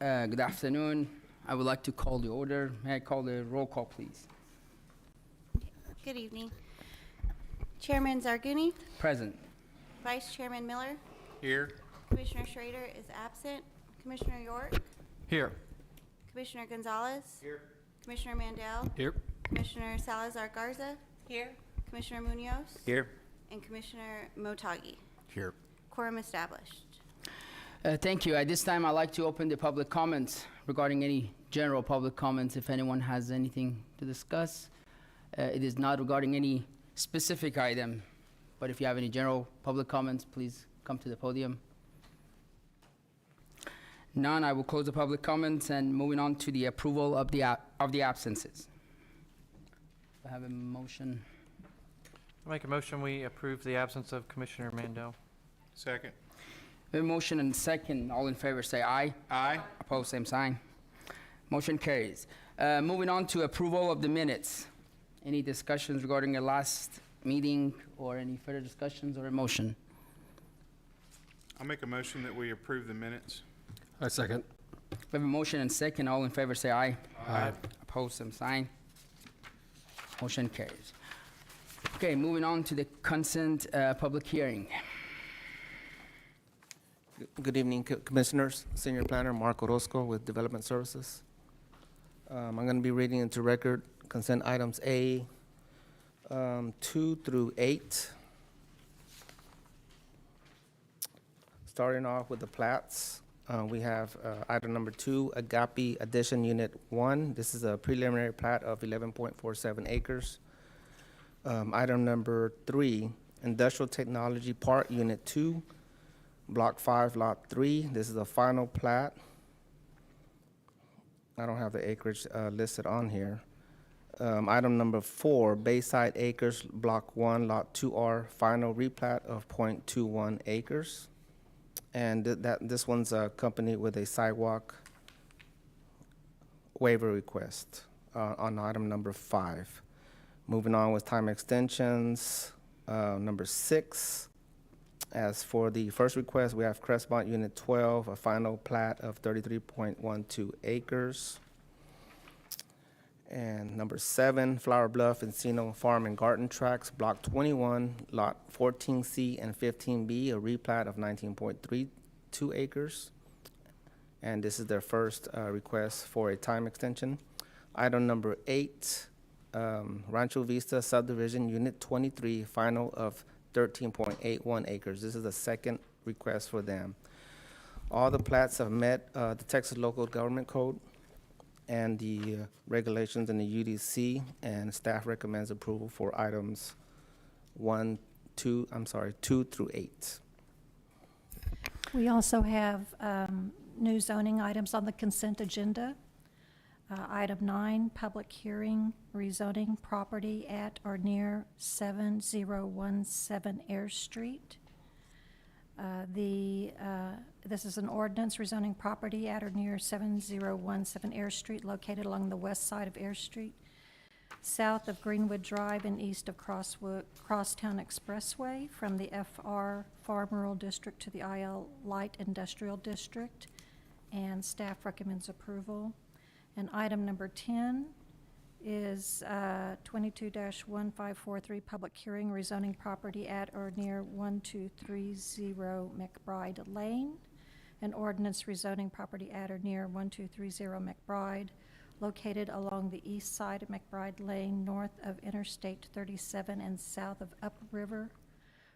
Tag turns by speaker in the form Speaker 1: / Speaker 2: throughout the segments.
Speaker 1: Good afternoon. I would like to call the order. May I call the roll call, please?
Speaker 2: Good evening. Chairman Zarguni,
Speaker 1: Present.
Speaker 2: Vice Chairman Miller,
Speaker 3: Here.
Speaker 2: Commissioner Schrader is absent, Commissioner York,
Speaker 3: Here.
Speaker 2: Commissioner Gonzalez,
Speaker 3: Here.
Speaker 2: Commissioner Mandel,
Speaker 3: Here.
Speaker 2: Commissioner Salazar Garza,
Speaker 4: Here.
Speaker 2: Commissioner Munoz,
Speaker 3: Here.
Speaker 2: and Commissioner Motagi.
Speaker 3: Here.
Speaker 2: Quorum established.
Speaker 1: Thank you. At this time, I'd like to open the public comments regarding any general public comments, if anyone has anything to discuss. It is not regarding any specific item, but if you have any general public comments, please come to the podium. None, I will close the public comments and moving on to the approval of the absences. I have a motion.
Speaker 5: I'll make a motion, we approve the absence of Commissioner Mandel.
Speaker 3: Second.
Speaker 1: We have a motion and second. All in favor say aye.
Speaker 3: Aye.
Speaker 1: Opposed, same sign. Motion carries. Moving on to approval of the minutes. Any discussions regarding the last meeting or any further discussions or a motion?
Speaker 3: I'll make a motion that we approve the minutes.
Speaker 6: I second.
Speaker 1: We have a motion and second. All in favor say aye.
Speaker 6: Aye.
Speaker 1: Opposed, same sign. Motion carries. Okay, moving on to the consent public hearing.
Speaker 7: Good evening, Commissioners. Senior Planner Mark Orozco with Development Services. I'm going to be reading into record consent items A 2 through 8. Starting off with the plats, we have item number 2, Agape Addition Unit 1. This is a preliminary plat of 11.47 acres. Item number 3, Industrial Technology Park Unit 2. Block 5, Lot 3. This is a final plat. I don't have the acreage listed on here. Item number 4, Bayside Acres, Block 1, Lot 2R, final replat of .21 acres. And this one's accompanied with a sidewalk waiver request on item number 5. Moving on with time extensions, number 6. As for the first request, we have Crestmont Unit 12, a final plat of 33.12 acres. And number 7, Flower Bluff Encino Farm and Garden Tracts, Block 21, Lot 14C and 15B, a replat of 19.32 acres. And this is their first request for a time extension. Item number 8, Rancho Vista Subdivision Unit 23, final of 13.81 acres. This is the second request for them. All the plats have met the Texas Local Government Code and the regulations in the UDC, and staff recommends approval for items 2 through 8.
Speaker 4: We also have new zoning items on the consent agenda. Item 9, public hearing, rezoning property at or near 7017 Air Street. This is an ordinance rezoning property at or near 7017 Air Street, located along the west side of Air Street, south of Greenwood Drive and east of Crosstown Expressway, from the FR Farm Rural District to the IL Light Industrial District, and staff recommends approval. And item number 10 is 22-1543, public hearing, rezoning property at or near 1230 McBride Lane. An ordinance rezoning property at or near 1230 McBride, located along the east side of McBride Lane, north of Interstate 37 and south of Upriver,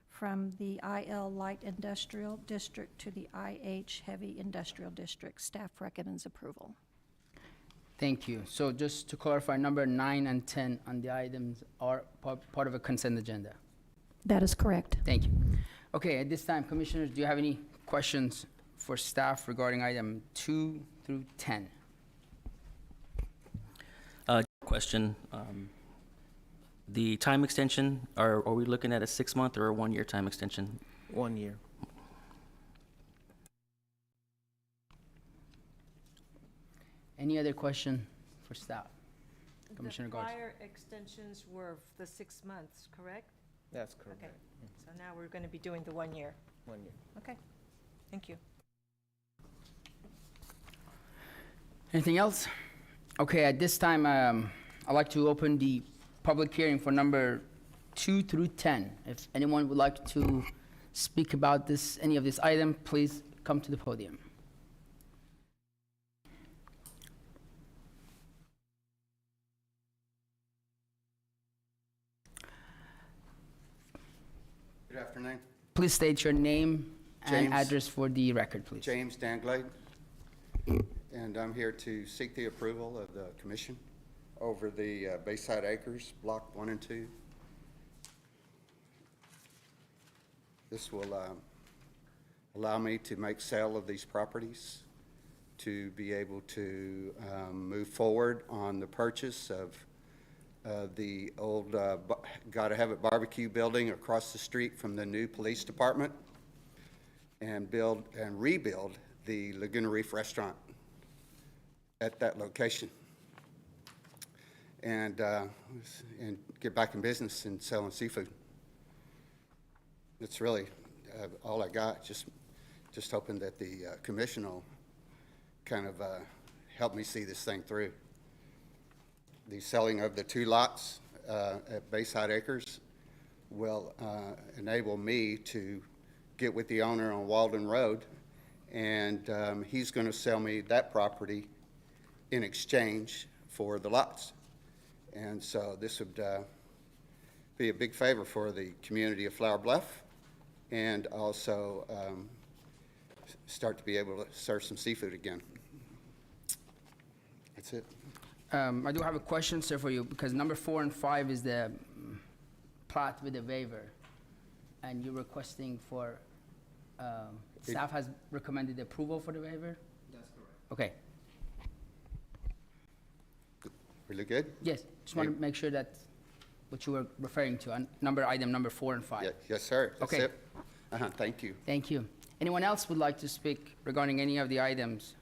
Speaker 4: from the IL Light Industrial District to the IH Heavy Industrial District. Staff recommends approval.
Speaker 1: Thank you. So just to clarify, number 9 and 10 on the items are part of a consent agenda.
Speaker 4: That is correct.
Speaker 1: Thank you. Okay, at this time, Commissioners, do you have any questions for staff regarding item 2 through 10?
Speaker 8: Question. The time extension, are we looking at a 6-month or a 1-year time extension?
Speaker 7: 1 year.
Speaker 1: Any other question for staff? Commissioner Garza.
Speaker 9: The prior extensions were the 6 months, correct?
Speaker 7: That's correct.
Speaker 9: Okay, so now we're going to be doing the 1 year.
Speaker 7: 1 year.
Speaker 9: Okay, thank you.
Speaker 1: Anything else? Okay, at this time, I'd like to open the public hearing for number 2 through 10. If anyone would like to speak about this, any of this item, please come to the podium.
Speaker 6: Good afternoon.
Speaker 1: Please state your name and
Speaker 6: James.
Speaker 1: address for the record, please.
Speaker 6: James Danglade, and I'm here to seek the approval of the commission over the Bayside Acres, Block 1 and 2. This will allow me to make sale of these properties, to be able to move forward on the purchase of the old Gotta Have It barbecue building across the street from the new police department, and build and rebuild the Laguna Reef restaurant at that location, and get back in business and selling seafood. That's really all I got. Just hoping that the commission will kind of help me see this thing through. The selling of the 2 lots at Bayside Acres will enable me to get with the owner on Walden Road, and he's going to sell me that property in exchange for the lots. And so this would be a big favor for the community of Flower Bluff, and also start to be able to serve some seafood again. That's it.
Speaker 1: I do have a question, sir, for you, because number 4 and 5 is the plot with the waiver, and you're requesting for, staff has recommended approval for the waiver?
Speaker 6: That's correct.
Speaker 1: Okay,
Speaker 6: Really good?
Speaker 1: yes, just want to make sure that what you were referring to, on item number 4 and 5.
Speaker 6: Yes, sir. That's
Speaker 1: Okay.
Speaker 6: it. Thank you.
Speaker 1: Thank you. Anyone else would like to speak regarding any of the items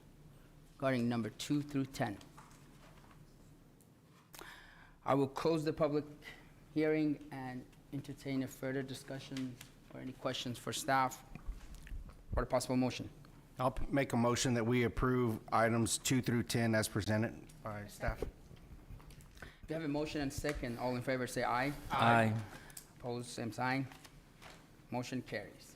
Speaker 1: regarding number 2 through 10? I will close the public hearing and entertain a further discussion or any questions for staff or a possible motion.
Speaker 10: I'll make a motion that we approve items 2 through 10 as presented by staff.
Speaker 1: If you have a motion and second, all in favor say aye.
Speaker 8: Aye.
Speaker 1: Opposed, same sign. Motion carries.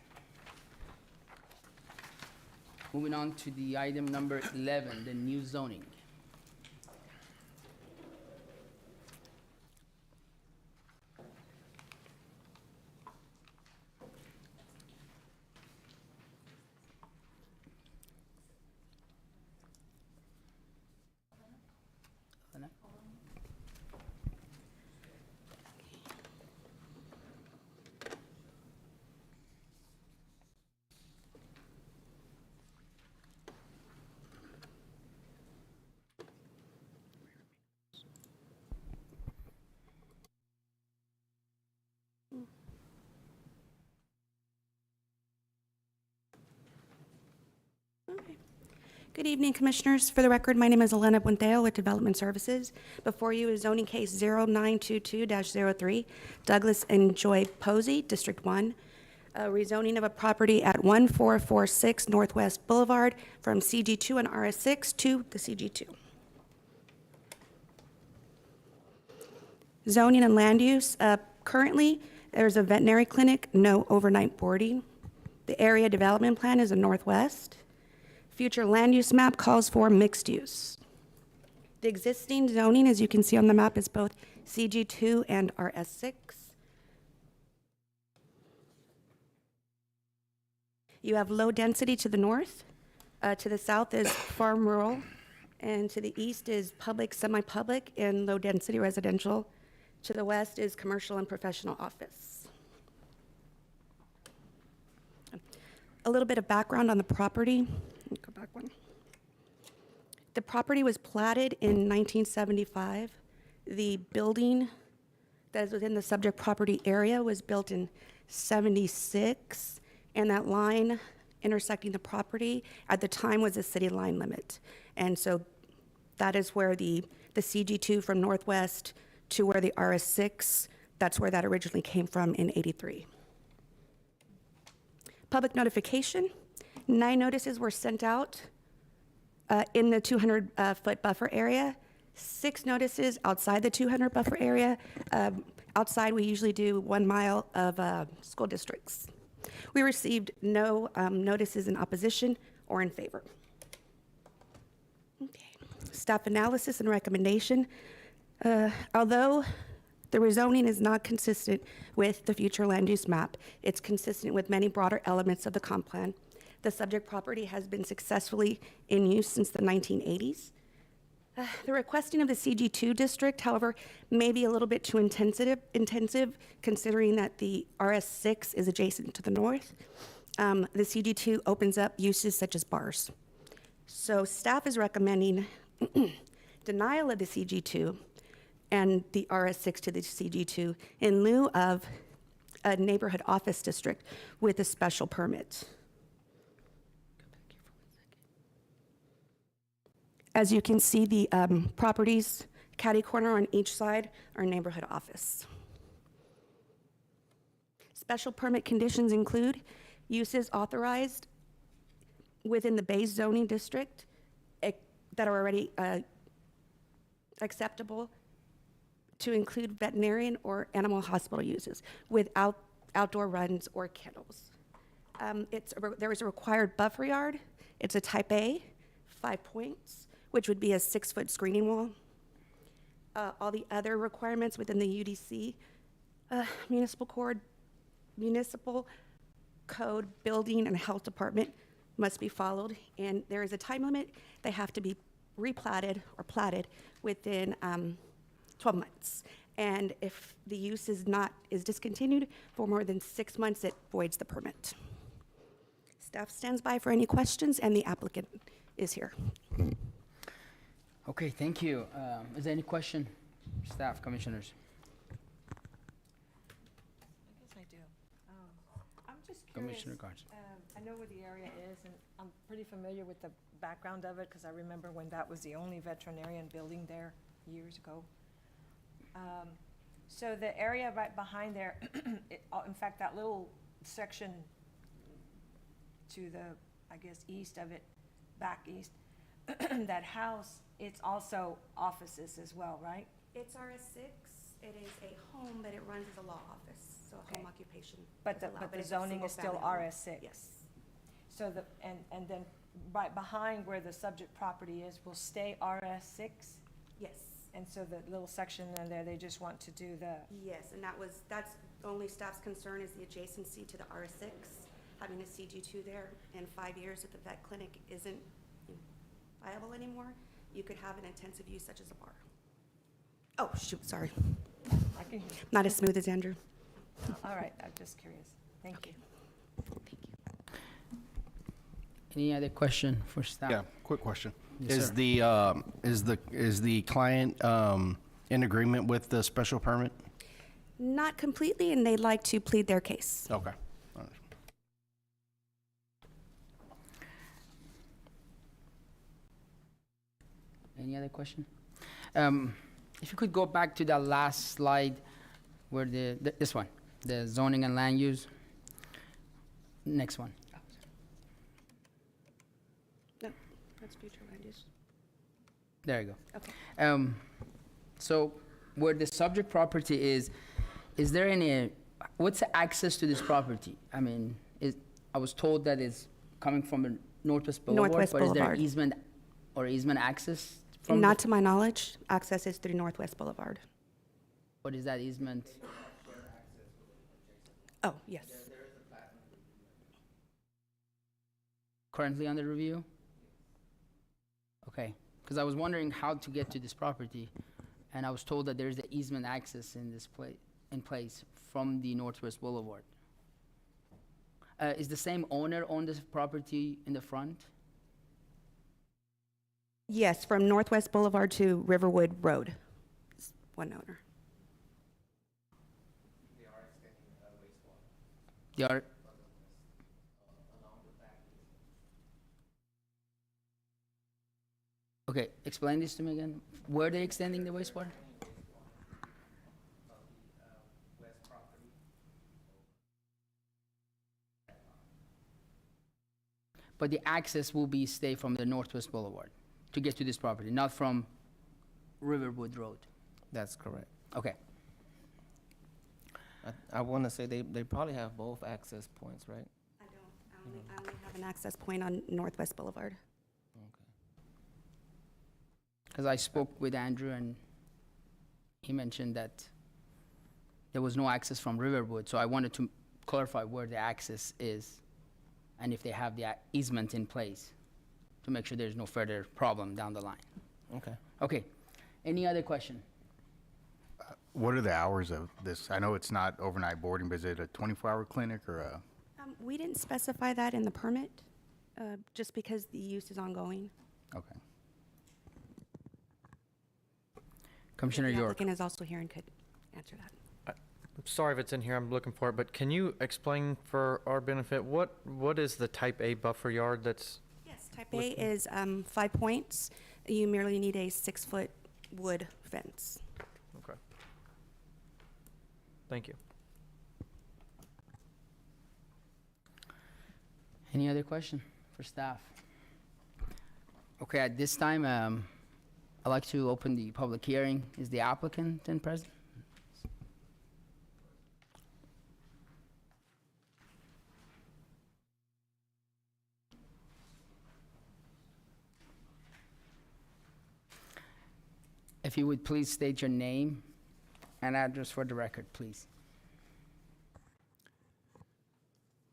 Speaker 1: Moving on to the item number 11, the new zoning.
Speaker 2: Good evening, Commissioners. For the record, my name is Elena Buenteo with Development Services. Before you is zoning case 0922-03, Douglas and Joy Posey, District 1, rezoning of a property at 1446 Northwest Boulevard from CG2 and RS6 to the CG2. Zoning and land use. Currently, there's a veterinary clinic, no overnight boarding. The area development plan is in Northwest. Future land use map calls for mixed use. The existing zoning, as you can see on the map, is both CG2 and RS6. You have low density to the north. To the south is farm rural. And to the east is public, semi-public, and low density residential. To the west is commercial and professional office. A little bit of background on the property. Go back one. The property was platted in 1975. The building that is within the subject property area was built in 76, and that line intersecting the property at the time was a city line limit. And so that is where the CG2 from Northwest to where the RS6, that's where that originally came from in 83. Public notification. 9 notices were sent out in the 200-foot buffer area, 6 notices outside the 200 buffer area. Outside, we usually do 1 mile of school districts. We received no notices in opposition or in favor. Okay. Staff analysis and recommendation. Although the rezoning is not consistent with the future land use map, it's consistent with many broader elements of the comp plan. The subject property has been successfully in use since the 1980s. The requesting of the CG2 district, however, may be a little bit too intensive considering that the RS6 is adjacent to the north. The CG2 opens up uses such as bars. So staff is recommending denial of the CG2 and the RS6 to the CG2 in lieu of a neighborhood office district with a special permit. As you can see, the properties catty corner on each side are neighborhood office. Special permit conditions include uses authorized within the base zoning district that are already acceptable to include veterinarian or animal hospital uses without outdoor runs or kennels. There is a required buffer yard. It's a type A, 5 points, which would be a 6-foot screening wall. All the other requirements within the UDC, municipal code, building, and health department must be followed, and there is a time limit. They have to be replatted or platted within 12 months. And if the use is discontinued for more than 6 months, it voids the permit. Staff stands by for any questions, and the applicant is here.
Speaker 1: Okay, thank you. Is there any question, staff, commissioners?
Speaker 9: I guess I do. I'm just curious.
Speaker 1: Commissioner Garza.
Speaker 9: I know where the area is, and I'm pretty familiar with the background of it, because I remember when that was the only veterinarian building there years ago. So the area right behind there, in fact, that little section to the, I guess, east of it, back east, that house, it's also offices as well, right?
Speaker 2: It's RS6. It is a home, but it runs as a law office, so
Speaker 9: Okay.
Speaker 2: home occupation.
Speaker 9: But
Speaker 2: is
Speaker 9: the,
Speaker 2: allowed,
Speaker 9: but the
Speaker 2: it's a
Speaker 9: zoning is still
Speaker 2: single-family home.
Speaker 9: RS6?
Speaker 2: Yes.
Speaker 9: So the, and then right behind where the subject property is will stay RS6?
Speaker 2: Yes.
Speaker 9: And so the little section in there, they just want to do the,
Speaker 2: Yes, and that's only staff's concern is the adjacency to the RS6, having a CG2 there in 5 years if the vet clinic isn't viable anymore, you could have an intensive use such as a bar. Oh, shoot, sorry.
Speaker 9: I can,
Speaker 2: Not as smooth as Andrew.
Speaker 9: all right, I'm just curious. Thank you.
Speaker 1: Any other question for staff?
Speaker 10: Yeah, quick question.
Speaker 1: Yes,
Speaker 10: Is the client in agreement with the special permit?
Speaker 2: Not completely, and they'd like to plead their case.
Speaker 10: Okay.
Speaker 1: Any other question? If you could go back to that last slide where this one, the zoning and land use. Next one.
Speaker 2: No, that's future land use.
Speaker 1: There you go.
Speaker 2: Okay.
Speaker 1: So where the subject property is there any, what's the access to this property? I mean, I was told that it's coming from the Northwest Boulevard.
Speaker 2: Northwest
Speaker 1: but is there
Speaker 2: Boulevard.
Speaker 1: easement access from?
Speaker 2: Not to my knowledge, access is through Northwest Boulevard.
Speaker 1: What is that easement?
Speaker 2: Oh, yes.
Speaker 1: Currently under review? Okay, because I was wondering how to get to this property, and I was told that there's an easement access in place from the Northwest Boulevard. Is the same owner on this property in the front?
Speaker 2: Yes, from Northwest Boulevard to Riverwood Road. It's one owner.
Speaker 1: They are. Okay, explain this to me again. Where are they extending the wastewater? but the access will be stay from the Northwest Boulevard to get to this property, not from Riverwood Road.
Speaker 7: That's correct.
Speaker 1: Okay.
Speaker 7: I want to say they probably have both access points, right?
Speaker 2: I don't. I only have an access point on Northwest Boulevard.
Speaker 1: Because I spoke with Andrew and he mentioned that there was no access from Riverwood, so I wanted to clarify where the access is and if they have the easement in place to make sure there's no further problem down the line.
Speaker 7: Okay.
Speaker 1: Okay, any other question?
Speaker 11: What are the hours of this? I know it's not overnight boarding, but is it a 24-hour clinic or a?
Speaker 2: We didn't specify that in the permit, just because the use is ongoing.
Speaker 11: Okay.
Speaker 1: Commissioner
Speaker 2: The
Speaker 1: York.
Speaker 2: applicant is also here and could answer that.
Speaker 5: I'm sorry if it's in here, I'm looking for it, but can you explain for our benefit, what is the type A buffer yard that's?
Speaker 2: Yes, type A is 5 points. You merely need a 6-foot wood fence.
Speaker 5: Okay. Thank you.
Speaker 1: Any other question for staff? Okay, at this time, I'd like to open the public hearing. Is the applicant then present? If you would please state your name and address for the record, please.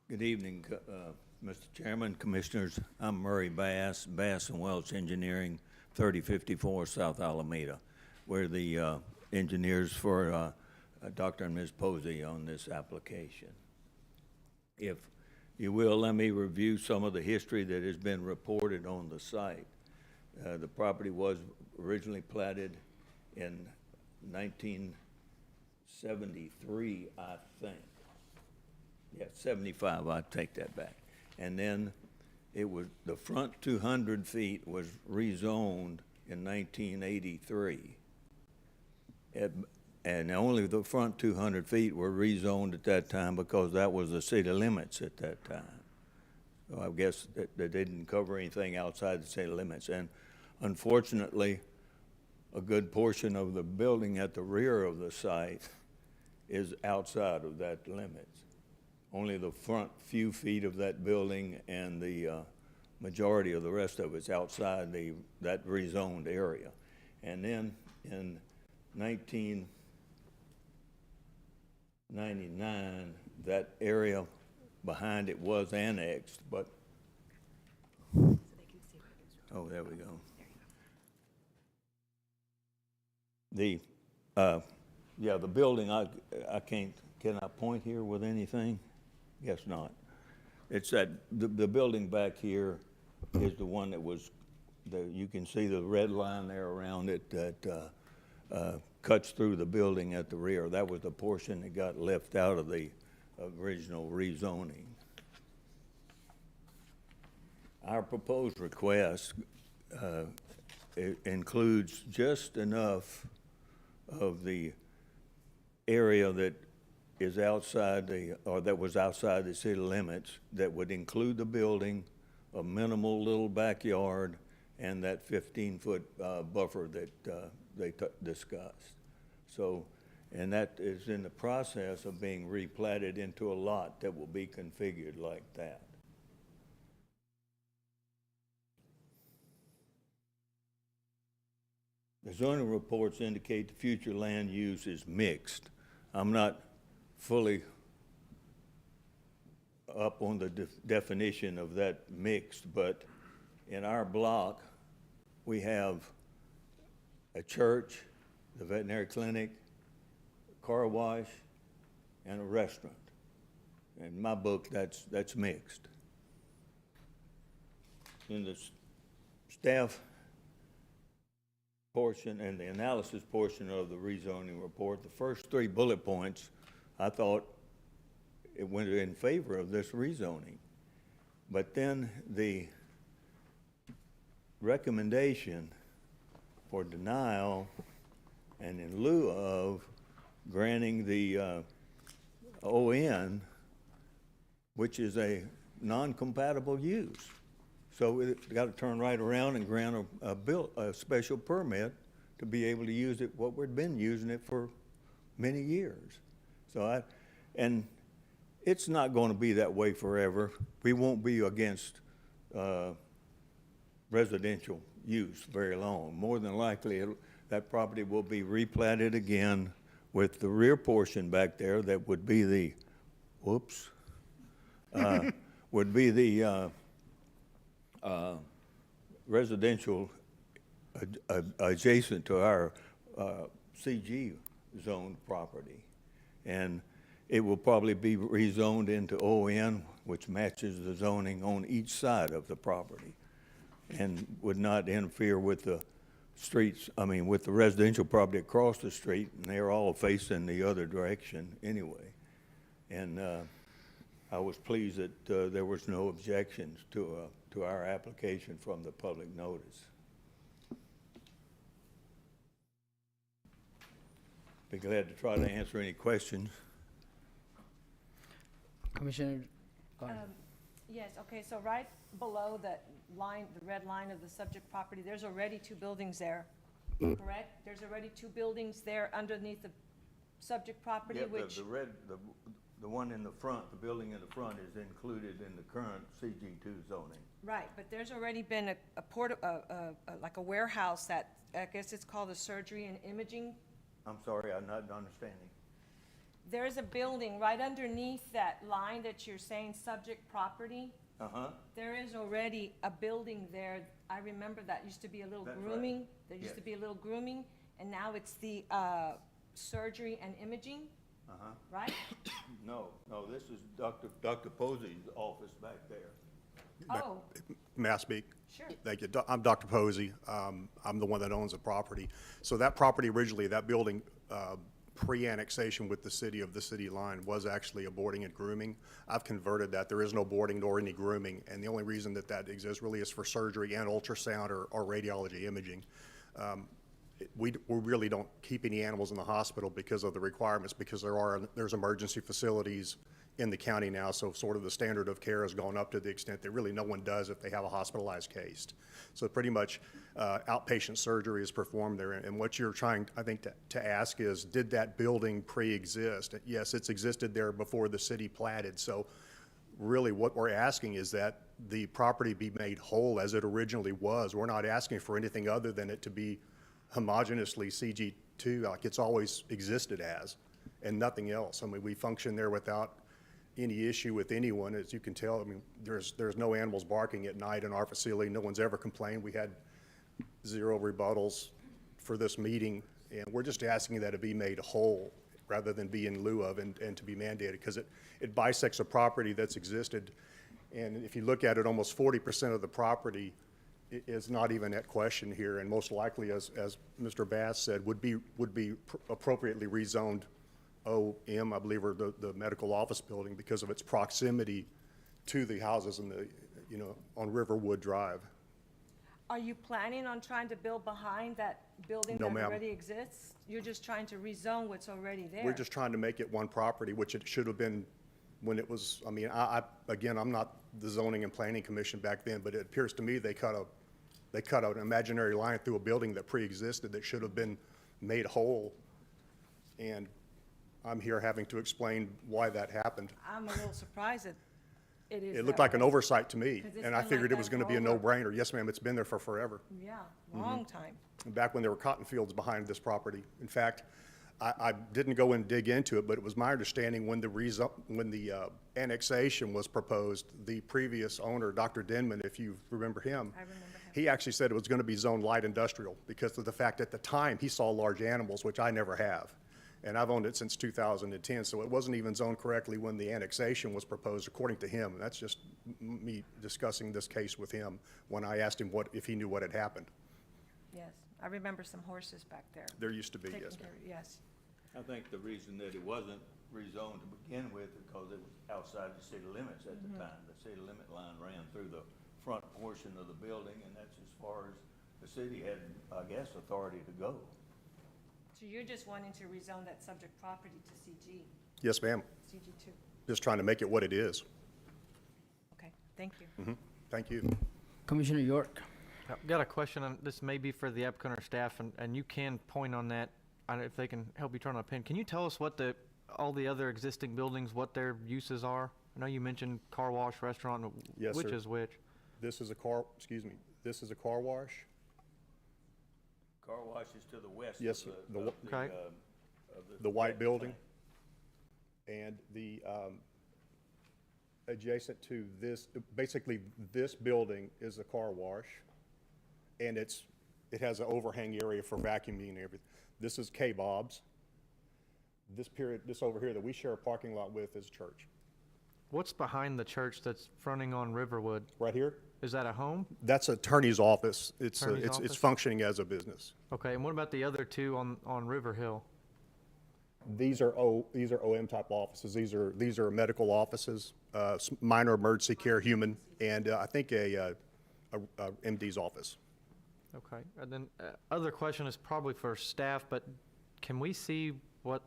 Speaker 12: Good evening, Mr. Chairman, Commissioners. I'm Murray Bass, Bass and Welch Engineering, 3054 South Alameda. We're the engineers for Dr. and Ms. Posey on this application. If you will, let me review some of the history that has been reported on the site. The property was originally platted in 1973, I think. Yeah, 75, I take that back. And then it was, the front 200 feet was rezoned in 1983. And only the front 200 feet were rezoned at that time because that was the city limits at that time. So I guess that they didn't cover anything outside the city limits. And unfortunately, a good portion of the building at the rear of the site is outside of that limits. Only the front few feet of that building and the majority of the rest of it's outside that rezoned area. And then in 1999, that area behind it was annexed, but, oh, there we go. The building, I can't, can I point here with anything? Guess not. It's that, the building back here is the one that was, you can see the red line there around it that cuts through the building at the rear. That was the portion that got left out of the original rezoning. Our proposed request it includes just enough of the area that is outside that was outside the city limits that would include the building, a minimal little backyard, and that 15-foot buffer that they discussed. So, and that is in the process of being replatted into a lot that will be configured like that. The zoning reports indicate the future land use is mixed. I'm not fully up on the definition of that mixed, but in our block, we have a church, the veterinary clinic, a car wash, and a restaurant. In my book, that's mixed. In the staff portion and the analysis portion of the rezoning report, the first 3 bullet points, I thought it went in favor of this rezoning. But then the recommendation for denial and in lieu of granting the ON, which is a non-compatible use. So we got to turn right around and grant a special permit to be able to use it, what we've been using it for many years. And it's not going to be that way forever. We won't be against residential use very long. More than likely, that property will be replatted again with the rear portion back there that would be the, would be the residential adjacent to our CG zone property. And it will probably be rezoned into ON, which matches the zoning on each side of the property and would not interfere with the streets, with the residential property across the street, and they're all facing the other direction anyway. And I was pleased that there was no objections to our application from the public notice. Be glad to try to answer any questions.
Speaker 1: Commissioner, go ahead.
Speaker 9: Yes, okay, so right below the line, the red line of the subject property, there's already 2 buildings there, correct? There's already 2 buildings there underneath the subject property,
Speaker 12: Yeah,
Speaker 9: which,
Speaker 12: the one in the front, the building in the front is included in the current CG2 zoning.
Speaker 9: right, but there's already been like a warehouse that, I guess it's called the surgery and imaging.
Speaker 12: I'm sorry, I'm not understanding.
Speaker 9: There's a building right underneath that line that you're saying subject property.
Speaker 12: Uh-huh.
Speaker 9: There is already a building there. I remember that used to be a little
Speaker 12: That's right.
Speaker 9: grooming. There used
Speaker 12: Yes.
Speaker 9: to be a little grooming, and now it's the surgery and imaging,
Speaker 12: Uh-huh.
Speaker 9: right?
Speaker 12: No, this is Dr. Posey's office back there.
Speaker 9: Oh,
Speaker 13: May I speak?
Speaker 9: sure.
Speaker 13: Thank you. I'm Dr. Posey. I'm the one that owns the property. So that property originally, that building, pre-annexation with the city line was actually a boarding and grooming. I've converted that. There is no boarding nor any grooming, and the only reason that exists really is for surgery and ultrasound or radiology imaging. We really don't keep any animals in the hospital because of the requirements, because there's emergency facilities in the county now, so sort of the standard of care has gone up to the extent that really no one does if they have a hospitalized case. So pretty much outpatient surgery is performed there, and what you're trying, I think, to ask is, did that building pre-exist? Yes, it's existed there before the city platted, so really what we're asking is that the property be made whole as it originally was. We're not asking for anything other than it to be homogeneously CG2, like it's always existed as, and nothing else. We function there without any issue with anyone. As you can tell, there's no animals barking at night in our facility. No one's ever complained. We had 0 rebuttals for this meeting, and we're just asking that it be made whole rather than be in lieu of and to be mandated, because it bisects a property that's existed. And if you look at it, almost 40% of the property is not even at question here, and most likely, as Mr. Bass said, would be appropriately rezoned OM, I believe, or the medical office building, because of its proximity to the houses in the, on Riverwood Drive.
Speaker 9: Are you planning on trying to build behind that building
Speaker 13: No,
Speaker 9: that
Speaker 13: ma'am.
Speaker 9: already exists? You're just trying to rezone what's already there?
Speaker 13: We're just trying to make it one property, which it should have been when it was, again, I'm not the zoning and planning commission back then, but it appears to me they cut an imaginary line through a building that pre-existed that should have been made whole. And I'm here having to explain why that happened.
Speaker 9: I'm a little surprised that it is
Speaker 13: It looked
Speaker 9: that
Speaker 13: like an
Speaker 9: way.
Speaker 13: oversight to me,
Speaker 9: 'Cause it's
Speaker 13: and I
Speaker 9: been
Speaker 13: figured
Speaker 9: like
Speaker 13: it was
Speaker 9: that
Speaker 13: going to be a
Speaker 9: for over-
Speaker 13: no-brainer. Yes, ma'am, it's been there for forever.
Speaker 9: Yeah, long time.
Speaker 13: Back when there were cotton fields behind this property. In fact, I didn't go and dig into it, but it was my understanding when the annexation was proposed, the previous owner, Dr. Denman, if you remember him,
Speaker 9: I remember him.
Speaker 13: he actually said it was going to be zoned light industrial because of the fact at the time he saw large animals, which I never have. And I've owned it since 2010, so it wasn't even zoned correctly when the annexation was proposed, according to him. And that's just me discussing this case with him when I asked him if he knew what had happened.
Speaker 9: Yes, I remember some horses back there.
Speaker 13: There used to be,
Speaker 9: taken
Speaker 13: yes,
Speaker 9: care
Speaker 13: ma'am.
Speaker 9: of. Yes.
Speaker 12: I think the reason that it wasn't rezoned to begin with is because it was outside the city limits at the time. The city limit line ran through the front portion of the building, and that's as far as the city had, I guess, authority to go.
Speaker 9: So you're just wanting to rezone that subject property to CG,
Speaker 13: Yes, ma'am.
Speaker 9: CG2?
Speaker 13: Just trying to make it what it is.
Speaker 9: Okay, thank you.
Speaker 13: Thank you.
Speaker 1: Commissioner York.
Speaker 5: I've got a question, and this may be for the applicant or staff, and you can point on that, if they can help you turn on a pin. Can you tell us what all the other existing buildings, what their uses are? I know you mentioned car wash, restaurant,
Speaker 13: Yes,
Speaker 5: which
Speaker 13: sir.
Speaker 5: is which?
Speaker 13: This is a this is a car wash.
Speaker 12: Car wash is to the west
Speaker 13: Yes,
Speaker 12: of
Speaker 13: sir.
Speaker 12: the,
Speaker 13: The
Speaker 12: of
Speaker 13: wh-
Speaker 5: Okay.
Speaker 13: The white building. And the, adjacent to this, basically, this building is a car wash. And it has an overhang area for vacuuming and everything. This is K-Bob's. This over here that we share a parking lot with is church.
Speaker 5: What's behind the church that's fronting on Riverwood?
Speaker 13: Right here,
Speaker 5: Is that a home?
Speaker 13: that's attorney's office.
Speaker 5: Attorney's
Speaker 13: It's
Speaker 5: office?
Speaker 13: functioning as a business.
Speaker 5: Okay, and what about the other two on River Hill?
Speaker 13: These are OM type offices. These are medical offices, minor emergency care, human, and I think a MD's office.
Speaker 5: Okay, and then other question is probably for staff, but can we see what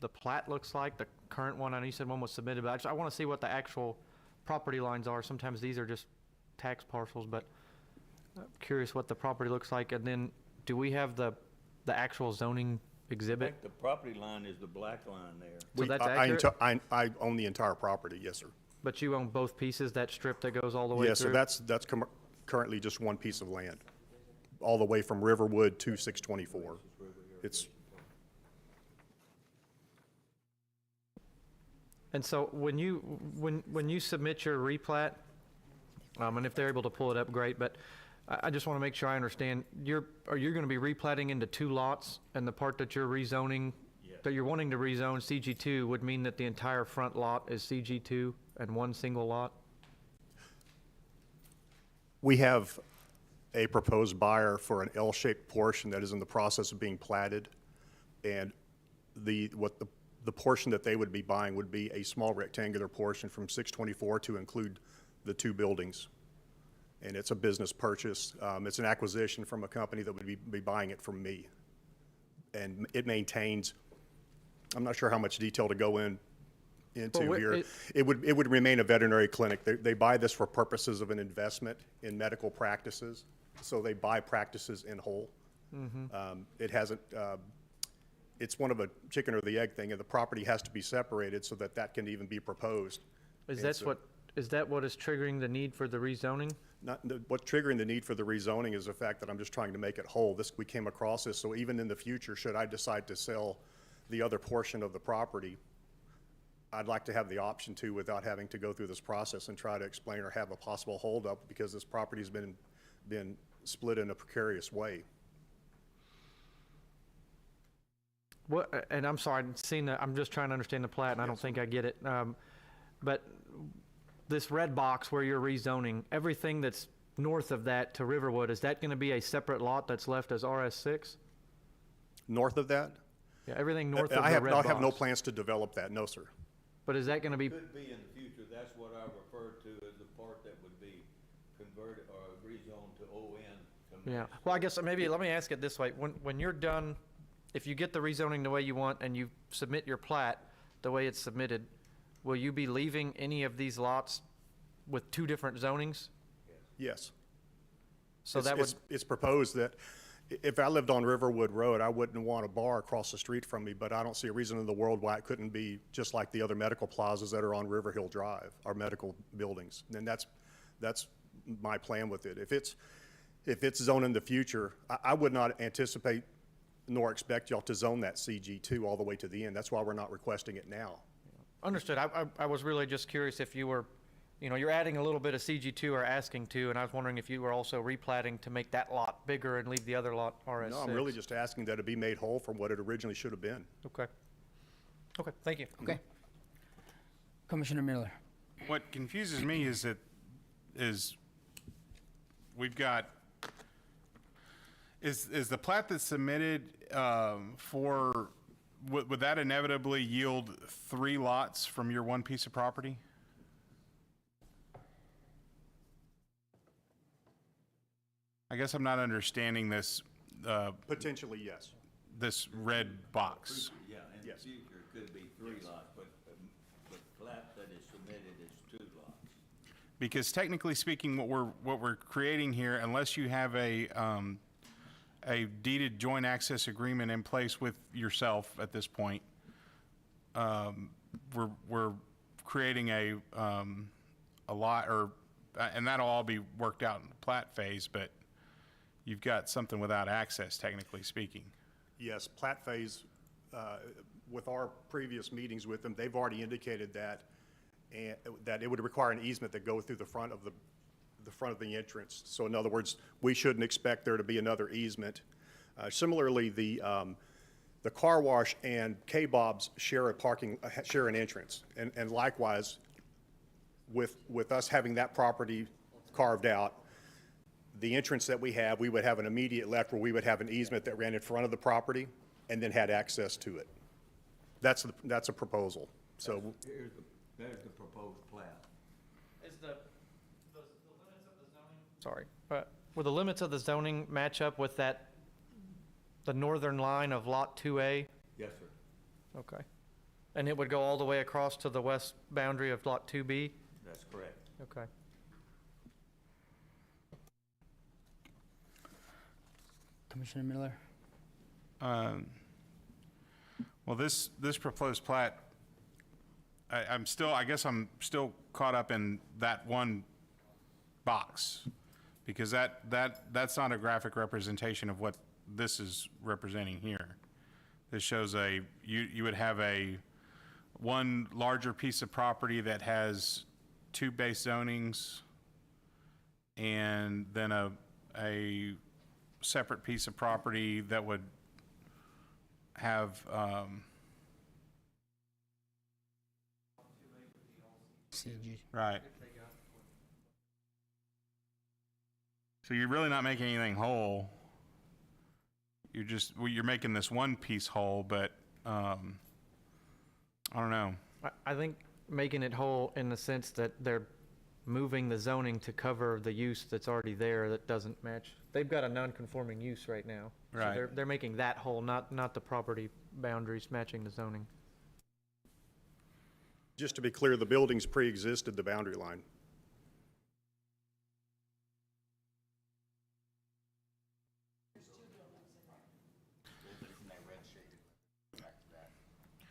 Speaker 5: the plat looks like, the current one? I know you said one was submitted, but I want to see what the actual property lines are. Sometimes these are just tax parcels, but I'm curious what the property looks like. And then do we have the actual zoning
Speaker 12: I
Speaker 5: exhibit?
Speaker 12: think the property line is the black line there.
Speaker 5: So that's accurate?
Speaker 13: I own the entire property, yes, sir.
Speaker 5: But you own both pieces, that strip that goes all the way through?
Speaker 13: Yes, sir, that's currently just one piece of land, all the way from Riverwood to 624.
Speaker 5: And so when you submit your replat, and if they're able to pull it up, great, but I just want to make sure I understand, are you going to be replatting into 2 lots, and the part that you're rezoning, that you're wanting to rezone CG2 would mean that the entire front lot is CG2 and one single lot?
Speaker 13: We have a proposed buyer for an L-shaped portion that is in the process of being platted, and the portion that they would be buying would be a small rectangular portion from 624 to include the 2 buildings. And it's a business purchase. It's an acquisition from a company that would be buying it from me. And it maintains, I'm not sure how much detail to go into here. It would remain a veterinary clinic. They buy this for purposes of an investment in medical practices. So they buy practices in whole. It hasn't, it's one of a chicken or the egg thing, and the property has to be separated so that can even be proposed.
Speaker 5: Is that what is triggering the need for the rezoning?
Speaker 13: What's triggering the need for the rezoning is the fact that I'm just trying to make it whole. We came across this, so even in the future, should I decide to sell the other portion of the property, I'd like to have the option to without having to go through this process and try to explain or have a possible holdup because this property's been split in a precarious way.
Speaker 5: What, and I'm sorry, I'm just trying to understand the plat, and I don't think I get it. But this red box where you're rezoning, everything that's north of that to Riverwood, is that going to be a separate lot that's left as RS6?
Speaker 13: North of that?
Speaker 5: Yeah, everything north of the
Speaker 13: I
Speaker 5: red box.
Speaker 13: have no plans to develop that, no, sir.
Speaker 5: But is that going to be?
Speaker 12: Could be in the future. That's what I refer to as the part that would be converted or rezoned to ON.
Speaker 5: Yeah. Well, I guess maybe let me ask it this way: when you're done, if you get the rezoning the way you want and you submit your plat the way it's submitted, will you be leaving any of these lots with 2 different zonings?
Speaker 13: Yes.
Speaker 5: So that would.
Speaker 13: It's proposed that if I lived on Riverwood Road, I wouldn't want a bar across the street from me, but I don't see a reason in the world why it couldn't be just like the other medical plazas that are on River Hill Drive, our medical buildings. And that's my plan with it. If it's zoned in the future, I would not anticipate nor expect y'all to zone that CG2 all the way to the end. That's why we're not requesting it now.
Speaker 5: Understood. I was really just curious if you were, you're adding a little bit of CG2 or asking to, and I was wondering if you were also replatting to make that lot bigger and leave the other lot RS6.
Speaker 13: No, I'm really just asking that it be made whole from what it originally should have been.
Speaker 5: Okay. Okay, thank you.
Speaker 1: Okay. Commissioner Miller.
Speaker 3: What confuses me is we've got, is the plat that's submitted would that inevitably yield 3 lots from your one piece of property? I guess I'm not understanding this.
Speaker 13: Potentially, yes.
Speaker 3: This red box.
Speaker 12: Yeah, in the future, it could be 3 lots, but the plat that is submitted is 2 lots.
Speaker 3: Because technically speaking, what we're creating here, unless you have a deeded joint access agreement in place with yourself at this point, we're creating a lot, and that'll all be worked out in the plat phase, but you've got something without access, technically speaking.
Speaker 13: Yes, plat phase, with our previous meetings with them, they've already indicated that, that it would require an easement that go through the front of the entrance. So in other words, we shouldn't expect there to be another easement. Similarly, the car wash and K-Bob's share an entrance. And likewise, with us having that property carved out, the entrance that we have, we would have an immediate left where we would have an easement that ran in front of the property and then had access to it. That's a proposal. So
Speaker 12: There's the proposed plat.
Speaker 5: Is the limits of the zoning? Sorry, will the limits of the zoning match up with the northern line of Lot 2A?
Speaker 12: Yes, sir.
Speaker 5: Okay. And it would go all the way across to the west boundary of Lot 2B?
Speaker 12: That's correct.
Speaker 5: Okay.
Speaker 1: Commissioner Miller?
Speaker 3: Well, this proposed plat, I guess I'm still caught up in that one box, because that's not a graphic representation of what this is representing here. This shows you would have one larger piece of property that has two base zonings, and then a separate piece of property that would have
Speaker 1: CG.
Speaker 3: right. So you're really not making anything whole. You're making this one piece whole, but I don't know.
Speaker 5: I think making it whole in the sense that they're moving the zoning to cover the use that's already there that doesn't match. They've got a non-conforming use right now.
Speaker 3: Right.
Speaker 5: So they're making that whole, not the property boundaries matching the zoning.
Speaker 13: just to be clear, the buildings pre-existed the boundary line.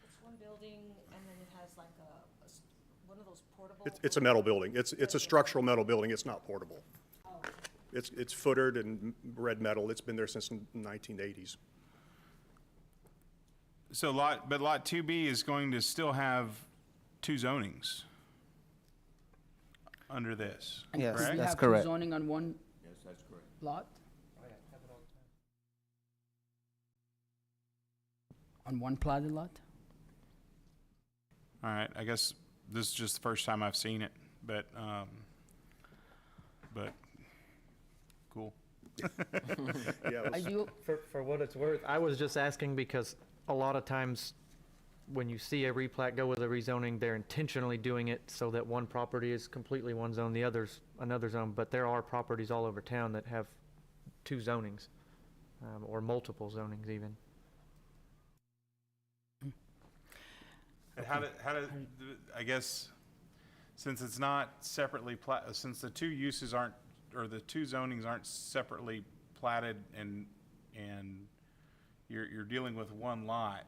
Speaker 9: It's one building, and then it has like one of those portable.
Speaker 13: It's a metal building. It's a structural metal building. It's not portable.
Speaker 9: Oh.
Speaker 13: It's footered and red metal. It's been there since the 1980s.
Speaker 3: So lot 2B is going to still have two zonings under this,
Speaker 7: Yes,
Speaker 3: correct?
Speaker 1: We
Speaker 7: that's
Speaker 1: have
Speaker 7: correct.
Speaker 1: two zoning on one
Speaker 12: Yes, that's correct.
Speaker 1: lot? On one platted lot?
Speaker 3: All right, I guess this is just the first time I've seen it, but cool.
Speaker 13: Yeah,
Speaker 1: I do,
Speaker 5: For what it's worth, I was just asking because a lot of times when you see a replat go with a rezoning, they're intentionally doing it so that one property is completely one zone, the other's another zone. But there are properties all over town that have two zonings, or multiple zonings even.
Speaker 3: And how did, I guess, since it's not separately since the two uses aren't, or the two zonings aren't separately platted and you're dealing with one lot.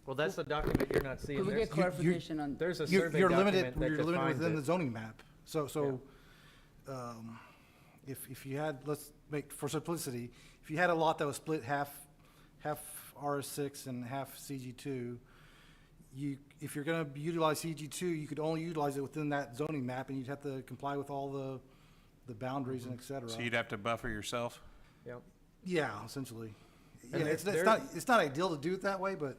Speaker 5: Well, that's the document you're not seeing.
Speaker 1: could we get clarification on,
Speaker 5: There's a
Speaker 10: You're
Speaker 5: survey
Speaker 10: you're
Speaker 5: document
Speaker 10: limited,
Speaker 5: that
Speaker 10: you're limited
Speaker 5: defines
Speaker 10: within
Speaker 5: it.
Speaker 10: the zoning map. So, if you had, let's make, for simplicity, if you had a lot that was split half RS6 and half CG2, if you're gonna utilize CG2, you could only utilize it within that zoning map, and you'd have to comply with all the boundaries and et cetera.
Speaker 3: So you'd have to buffer yourself?
Speaker 5: Yep.
Speaker 10: Yeah, essentially. Yeah,
Speaker 5: And
Speaker 10: it's
Speaker 5: there-
Speaker 10: not ideal to do it that way, but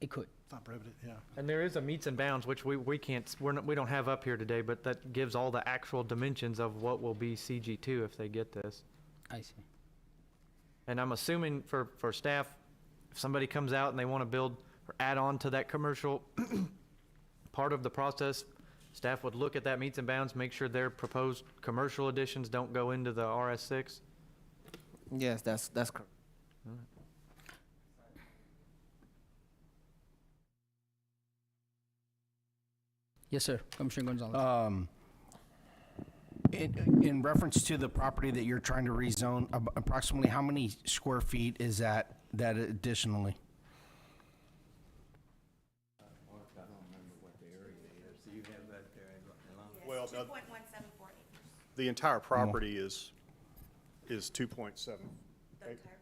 Speaker 1: it could.
Speaker 10: it's not prohibited, yeah.
Speaker 5: And there is a meets and bounds, which we can't, we don't have up here today, but that gives all the actual dimensions of what will be CG2 if they get this.
Speaker 1: I see.
Speaker 5: And I'm assuming for staff, if somebody comes out and they want to build or add on to that commercial part of the process, staff would look at that meets and bounds, make sure their proposed commercial additions don't go into the RS6.
Speaker 7: Yes, that's correct.
Speaker 1: Yes, sir. Commissioner Gonzalez.
Speaker 14: In reference to the property that you're trying to rezone, approximately how many square feet is that additionally?
Speaker 13: Well, the-
Speaker 2: 2.174 acres.
Speaker 13: The entire property is 2.7.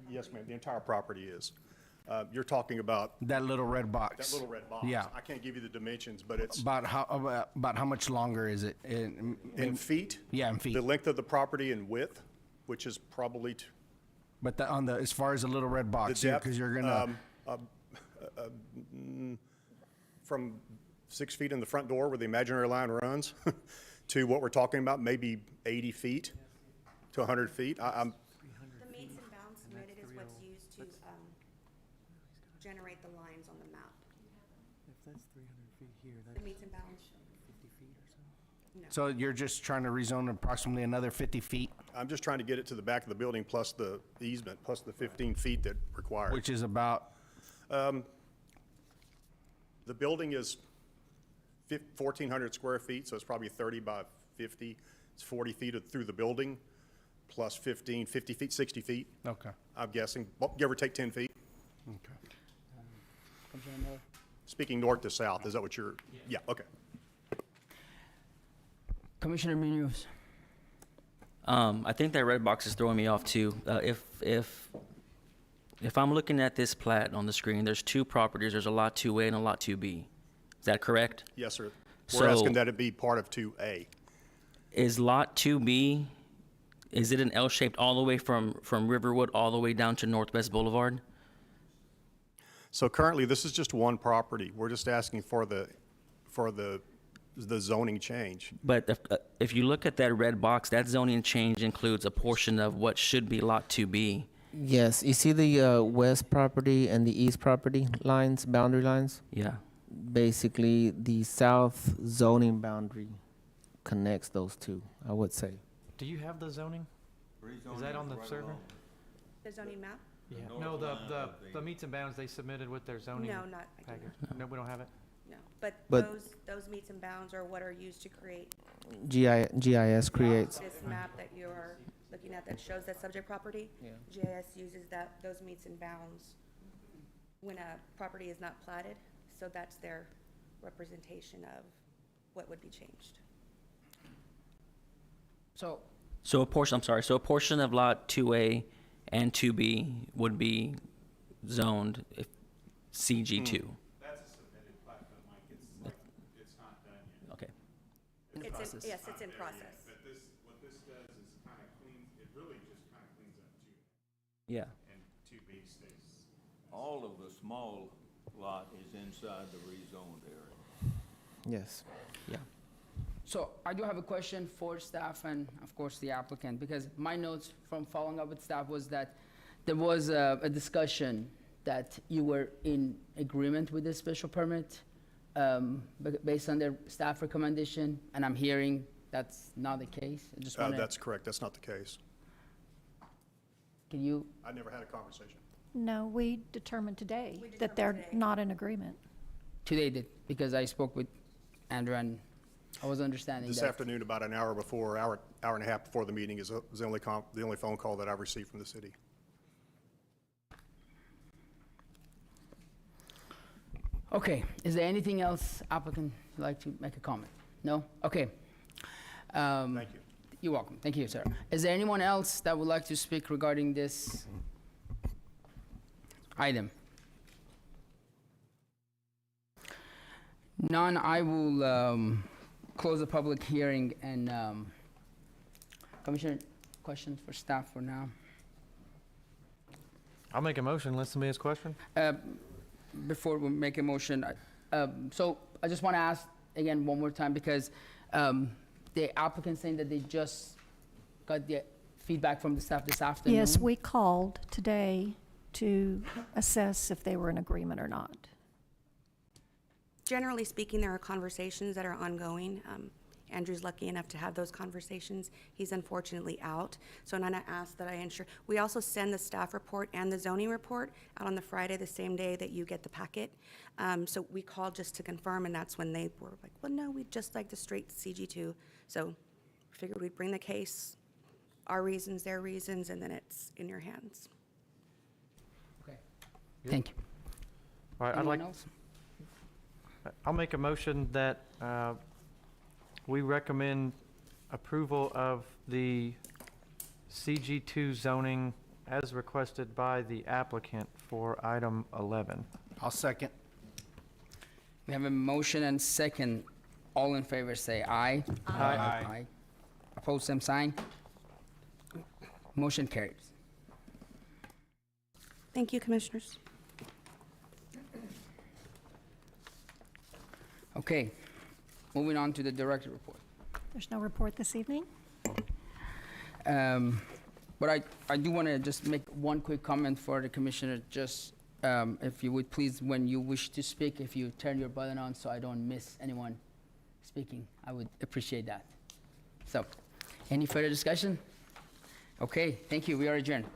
Speaker 13: Yes, ma'am, the entire property is. You're talking about
Speaker 14: That little red box?
Speaker 13: that little red box.
Speaker 14: Yeah.
Speaker 13: I can't give you the dimensions, but it's
Speaker 14: About how much longer is it?
Speaker 13: in feet.
Speaker 14: Yeah, in feet.
Speaker 13: The length of the property in width, which is probably
Speaker 14: But as far as the little red
Speaker 13: the
Speaker 14: box,
Speaker 13: depth.
Speaker 14: because you're gonna,
Speaker 13: From 6 feet in the front door where the imaginary line runs to what we're talking about, maybe 80 feet to 100 feet. I'm,
Speaker 2: The meets and bounds submitted is what's used to generate the lines on the map.
Speaker 5: If that's 300 feet here,
Speaker 2: The meets and bounds.
Speaker 5: 50 feet or so.
Speaker 14: so you're just trying to rezone approximately another 50 feet,
Speaker 13: I'm just trying to get it to the back of the building plus the easement, plus the 15 feet that required.
Speaker 14: which is about,
Speaker 13: The building is 1,400 square feet, so it's probably 30 by 50. It's 40 feet through the building, plus 50 feet, 60 feet,
Speaker 14: okay.
Speaker 13: I'm guessing, give or take 10 feet.
Speaker 14: Okay.
Speaker 1: Commissioner Miller.
Speaker 13: Speaking north to south, is that what you're? Yeah, okay.
Speaker 1: Commissioner Munoz.
Speaker 8: I think that red box is throwing me off too. If I'm looking at this plat on the screen, there's two properties. There's a lot 2A and a lot 2B. Is that correct?
Speaker 13: Yes, sir.
Speaker 8: So-
Speaker 13: We're asking that it be part of 2A.
Speaker 8: Is lot 2B, is it an L-shaped all the way from Riverwood all the way down to Northwest Boulevard?
Speaker 13: So currently, this is just one property. We're just asking for the zoning change.
Speaker 8: But if you look at that red box, that zoning change includes a portion of what should be lot 2B.
Speaker 7: Yes, you see the west property and the east property lines, boundary lines?
Speaker 8: Yeah.
Speaker 7: Basically, the south zoning boundary connects those two, I would say.
Speaker 5: Do you have the zoning? Is that on the server?
Speaker 2: The zoning map?
Speaker 5: Yeah. No, the meets and bounds they submitted with their zoning
Speaker 2: No, not, I do
Speaker 5: package. No, we don't have it?
Speaker 2: no. But
Speaker 7: But-
Speaker 2: those meets and bounds are what are used to create
Speaker 7: GIS creates.
Speaker 2: this map that you're looking at that shows that subject property.
Speaker 7: Yeah.
Speaker 2: GIS uses those meets and bounds when a property is not platted, so that's their representation of what would be changed.
Speaker 8: So a portion of lot 2A and 2B would be zoned if CG2.
Speaker 3: That's a submitted plat, but Mike, it's not done yet.
Speaker 8: Okay.
Speaker 2: Yes, it's in process.
Speaker 3: But what this does is kind of cleans, it really just kind of cleans up 2,
Speaker 8: Yeah.
Speaker 3: and 2B stays.
Speaker 12: All of the small lot is inside the rezoned area.
Speaker 7: Yes.
Speaker 8: Yeah.
Speaker 1: So I do have a question for staff and, of course, the applicant, because my notes from following up with staff was that there was a discussion that you were in agreement with this special permit based on their staff recommendation, and I'm hearing that's not the case. I just want to,
Speaker 13: That's correct. That's not the case.
Speaker 1: can you,
Speaker 13: I never had a conversation.
Speaker 4: No, we determined today
Speaker 2: We
Speaker 4: that
Speaker 2: determined
Speaker 4: they're
Speaker 2: today.
Speaker 4: not in agreement.
Speaker 1: today did, because I spoke with Andrew and I was understanding
Speaker 13: This
Speaker 1: that.
Speaker 13: afternoon, about an hour before, hour and a half before the meeting is the only phone call that I've received from the city.
Speaker 1: Okay, is there anything else applicant would like to make a comment? No? Okay.
Speaker 13: Thank you.
Speaker 1: You're welcome. Thank you, sir. Is there anyone else that would like to speak regarding this item? None, I will close the public hearing and Commissioner, questions for staff for now?
Speaker 5: I'll make a motion unless somebody has a question.
Speaker 1: Before we make a motion, so I just want to ask again one more time, because the applicant saying that they just got the feedback from the staff this afternoon.
Speaker 4: Yes, we called today to assess if they were in agreement or not.
Speaker 2: Generally speaking, there are conversations that are ongoing. Andrew's lucky enough to have those conversations. He's unfortunately out. So Nana asked that I ensure, we also send the staff report and the zoning report out on the Friday, the same day that you get the packet. So we called just to confirm, and that's when they were like, well, no, we'd just like the straight CG2. So figured we'd bring the case, our reasons, their reasons, and then it's in your hands.
Speaker 1: Okay. Thank you.
Speaker 5: All right,
Speaker 1: Anyone else?
Speaker 5: I'll make a motion that we recommend approval of the CG2 zoning as requested by the applicant for item 11.
Speaker 14: I'll second.
Speaker 1: We have a motion and second. All in favor say aye. Aye. Opposed, same sign. Motion carries.
Speaker 2: Thank you, Commissioners.
Speaker 1: Okay, moving on to the director report.
Speaker 4: There's no report this evening?
Speaker 1: But I do want to just make one quick comment for the commissioner, just if you would please, when you wish to speak, if you turn your button on so I don't miss anyone speaking, I would appreciate that. So, any further discussion? Okay, thank you, we are adjourned.